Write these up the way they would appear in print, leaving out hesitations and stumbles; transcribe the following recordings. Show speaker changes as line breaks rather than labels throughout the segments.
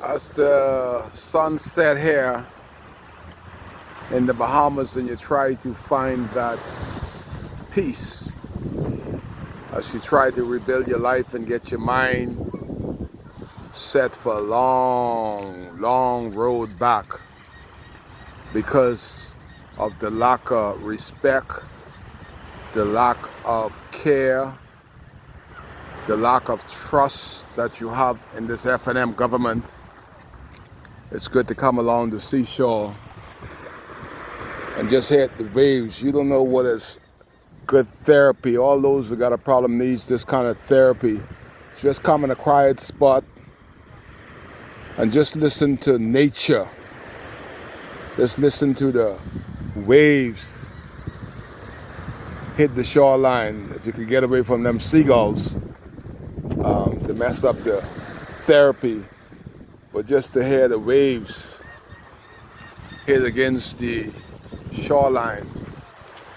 As the sun set here in the Bahamas and you try to find that peace, as you try to rebuild your life and get your mind set for a long, long road back because of the lack of respect, the lack of care, the lack of trust that you have in this F&M government. It's good to come along the seashore and just hit the waves. You don't know what is good therapy. All those that got a problem needs this kind of therapy. Just come in a quiet spot and just listen to nature. Just listen to the waves hit the shoreline. If you could get away from them seagulls to mess up the therapy, but just to hear the waves hit against the shoreline.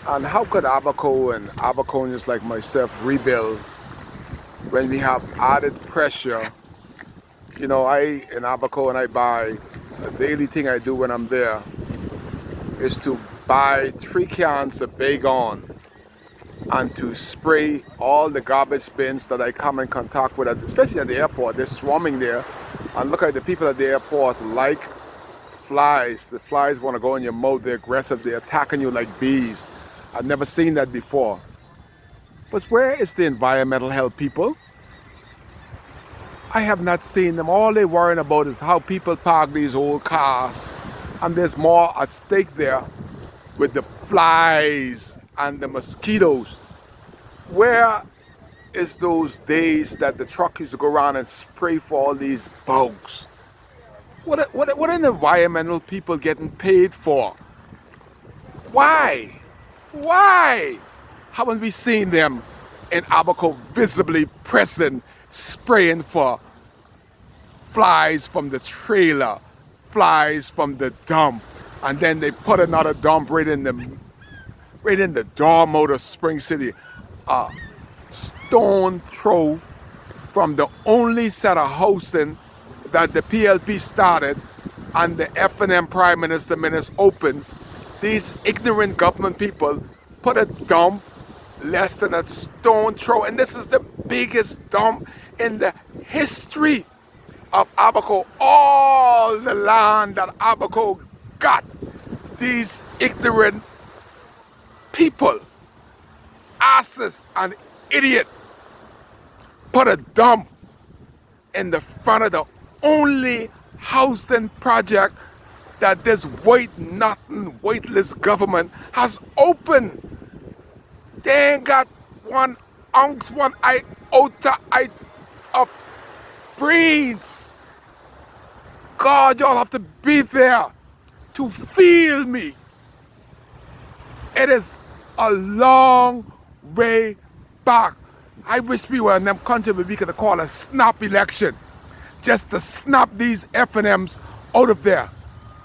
And how could Abaco and Abaconians like myself rebuild when we have added pressure? You know, I in Abaco and I buy, a daily thing I do when I'm there is to buy 3 cans of Baygon and to spray all the garbage bins that I come in contact with, especially at the airport. They're swarming there. And look at the people at the airport like flies. The flies want to go in your mouth. They're aggressive. They're attacking you like bees. I've never seen that before. But where is the environmental health people? I have not seen them. All they're worrying about is how people park these old cars. And there's more at stake there with the flies and the mosquitoes. Where is those days that the truck used to go around and spray for all these bugs? What are the environmental people getting paid for? Why? Why haven't we seen them in Abaco visibly pressing, spraying for flies from the trailer, flies from the dump, and then they put another dump right in the dorm of Spring City. Stone throw from the only set of housing that the PLP started and the F&M Prime Minister minutes opened. These ignorant government people put a dump less than a stone throw, and this is the biggest dump in the history of Abaco. All the land that Abaco got, these ignorant people, asses and idiot, put a dump in the front of the only housing project that this weightless government has opened. They ain't got 1 ounce, 1 iota of brains. God, y'all have to be there to feel me. It is a long way back. I wish we were in them country where we could call a snap election, just to snap these F&Ms out of there.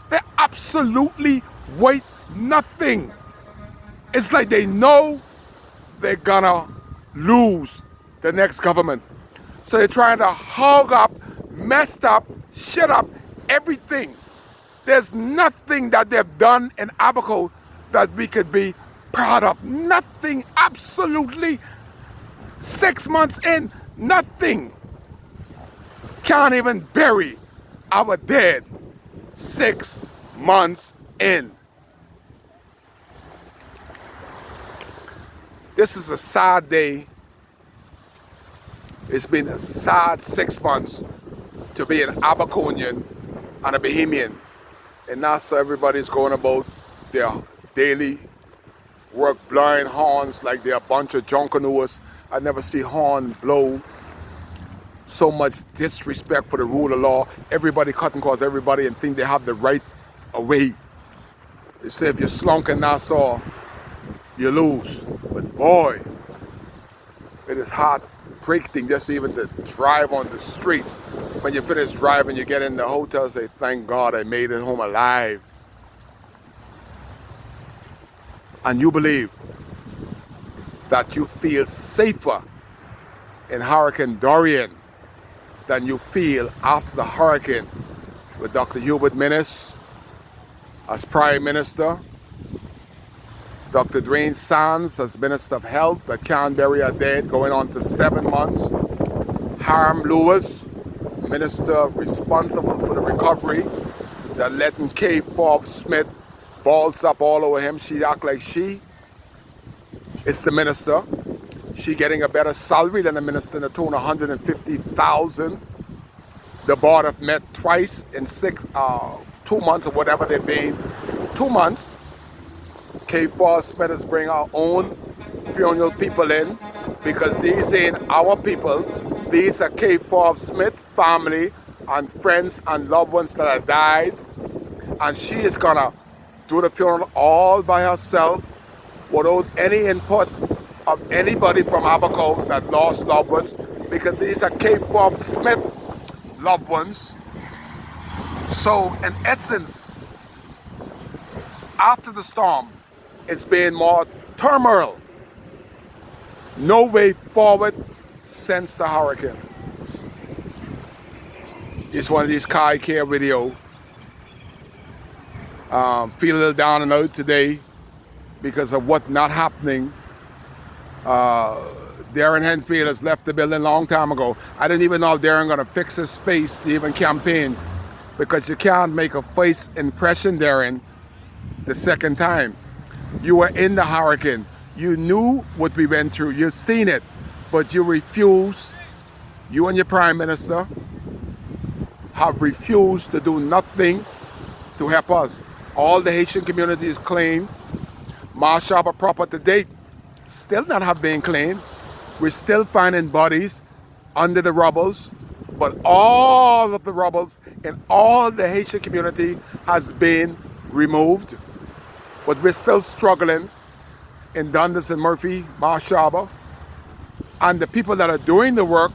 They absolutely wait nothing. It's like they know they're gonna lose the next government. So they're trying to hog up, messed up, shut up everything. There's nothing that they've done in Abaco that we could be proud of. Nothing, absolutely. 6 months in, nothing. Can't even bury our dead 6 months in. This is a sad day. It's been a sad 6 months to be an Abaconian and a Bahamian. And now so everybody's going about their daily work, blowing horns like they're a bunch of junkanous. I never see horn blow. So much disrespect for the rule of law. Everybody cutting across everybody and think they have the right away. They say if you slunk in Nassau, you lose. But boy, it is heartbreaking just even to drive on the streets. When you finish driving, you get in the hotel, say, thank God I made it home alive. And you believe that you feel safer in Hurricane Dorian than you feel after the hurricane with Dr. Hubert Minnis as Prime Minister, Dr. Dwayne Sands as Minister of Health that can't bury her dead, going on to 7 months, Hiram Lewis, Minister responsible for the recovery, that letting Kay Forbes Smith balls up all over him. She act like she is the minister. She getting a better salary than the minister in the tune of $150,000. The board have met twice in 2 months or whatever they've been. 2 months. Kay Forbes Smith is bringing our own funeral people in because these ain't our people. These are Kay Forbes Smith family and friends and loved ones that have died. And she is gonna do the funeral all by herself without any input of anybody from Abaco that lost loved ones, because these are Kay Forbes Smith loved ones. So in essence, after the storm, it's been more turmoil. No way forward since the hurricane. It's one of these Kai Care video. Feel a little down and out today because of what not happening. Darren Henfield has left the building a long time ago. I didn't even know if Darren gonna fix his face to even campaign, because you can't make a face impression, Darren, the second time. You were in the hurricane. You knew what we went through. You've seen it, but you refused. You and your Prime Minister have refused to do nothing to help us. All the Haitian communities claim Marsh Harbor proper to date still not have been claimed. We're still finding bodies under the rubbles, but all of the rubbles in all the Haitian community has been removed. But we're still struggling in Dundas and Murphy, Marsh Harbor. And the people that are doing the work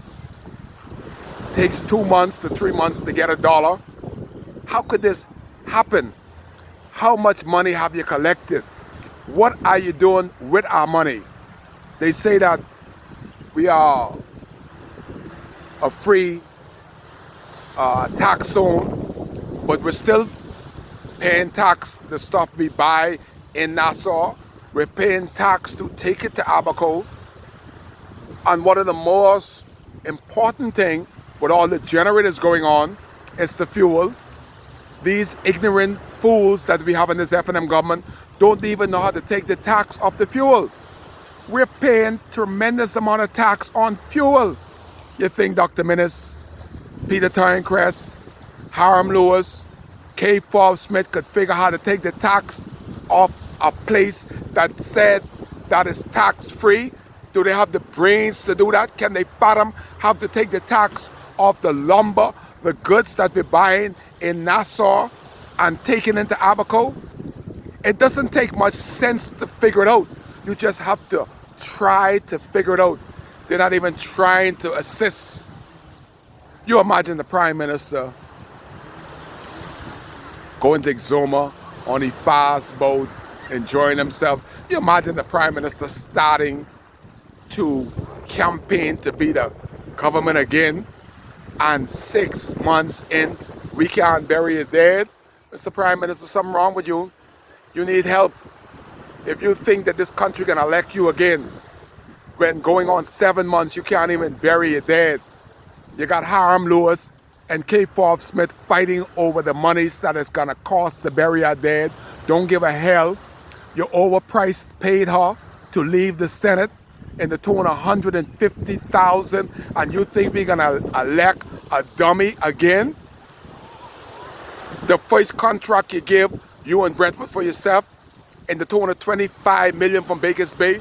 takes 2 months to 3 months to get $1. How could this happen? How much money have you collected? What are you doing with our money? They say that we are a free tax zone, but we're still paying tax the stuff we buy in Nassau. We're paying tax to take it to Abaco. And one of the most important thing with all the generators going on is the fuel. These ignorant fools that we have in this F&M government don't even know how to take the tax off the fuel. We're paying tremendous amount of tax on fuel. You think Dr. Minnis, Peter Turnquest, Hiram Lewis, Kay Forbes Smith could figure how to take the tax off a place that said that is tax-free? Do they have the brains to do that? Can they fathom how to take the tax off the lumber, the goods that we're buying in Nassau and taking into Abaco? It doesn't take much sense to figure it out. You just have to try to figure it out. They're not even trying to assist. You imagine the Prime Minister going to Exuma on a fast boat, enjoying himself. You imagine the Prime Minister starting to campaign to be the government again, and 6 months in, we can't bury it dead. Mr. Prime Minister, something wrong with you. You need help. If you think that this country can elect you again, when going on 7 months, you can't even bury it dead. You got Hiram Lewis and Kay Forbes Smith fighting over the monies that it's gonna cost to bury her dead. Don't give a hell. You overpriced, paid her to leave the Senate in the tune of $150,000, and you think we're gonna elect a dummy again? The first contract you give, you and Brentford for yourself, in the tune of $25 million from Bakers Bay.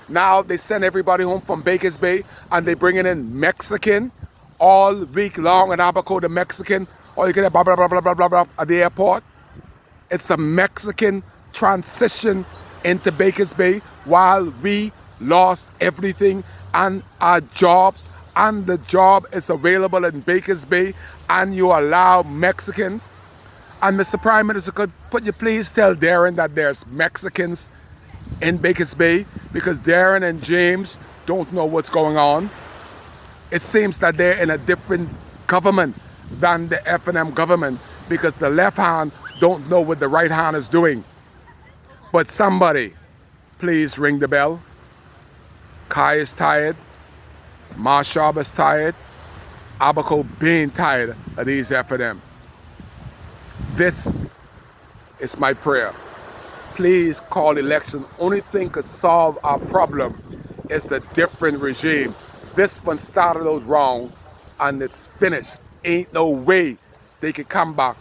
Now they send everybody home from Bakers Bay, and they bringing in Mexican all week long in Abaco, the Mexican, or you get blah, blah, blah, blah, blah, blah, blah, at the airport. It's a Mexican transition into Bakers Bay while we lost everything and our jobs, and the job is available in Bakers Bay, and you allow Mexicans. And Mr. Prime Minister, could you please tell Darren that there's Mexicans in Bakers Bay, because Darren and James don't know what's going on. It seems that they're in a different government than the F&M government because the left hand don't know what the right hand is doing. But somebody, please ring the bell. Kai is tired. Marshall is tired. Abaco being tired of these F&M. This is my prayer. Please call election. Only thing could solve our problem is a different regime. This one started out wrong and it's finished. Ain't no way they could come back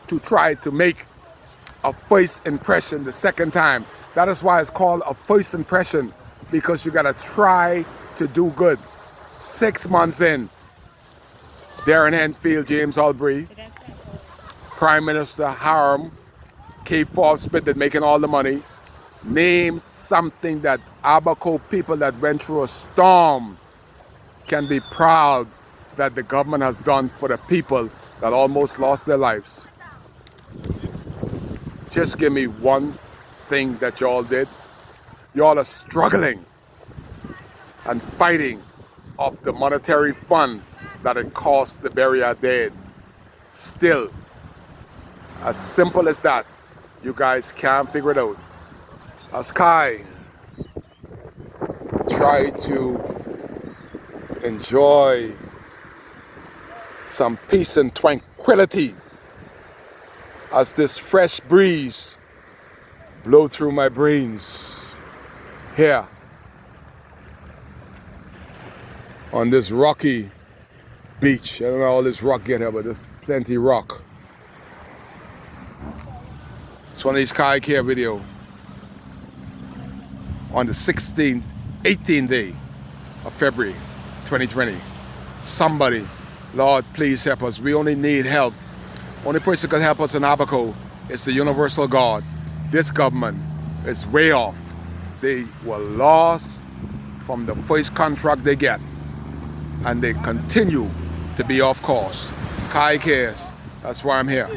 to try to make a first impression the second time. That is why it's called a first impression, because you gotta try to do good. 6 months in, Darren Enfield, James Albury, Prime Minister Harm, K. Forbes Smith making all the money. Name something that Abaco people that went through a storm can be proud that the government has done for the people that almost lost their lives. Just give me one thing that y'all did. Y'all are struggling and fighting off the monetary fund that it costs to bury our dead. Still, as simple as that, you guys can't figure it out. As Kai try to enjoy some peace and tranquility as this fresh breeze blow through my brains here on this rocky beach. I don't know how all this rock get here, but there's plenty rock. It's one of these Kai Care video on the 18th day of February 2020. Somebody, Lord, please help us. We only need help. Only person who can help us in Abaco is the universal God. This government is way off. They were lost from the first contract they get, and they continue to be off course. Kai cares. That's why I'm here.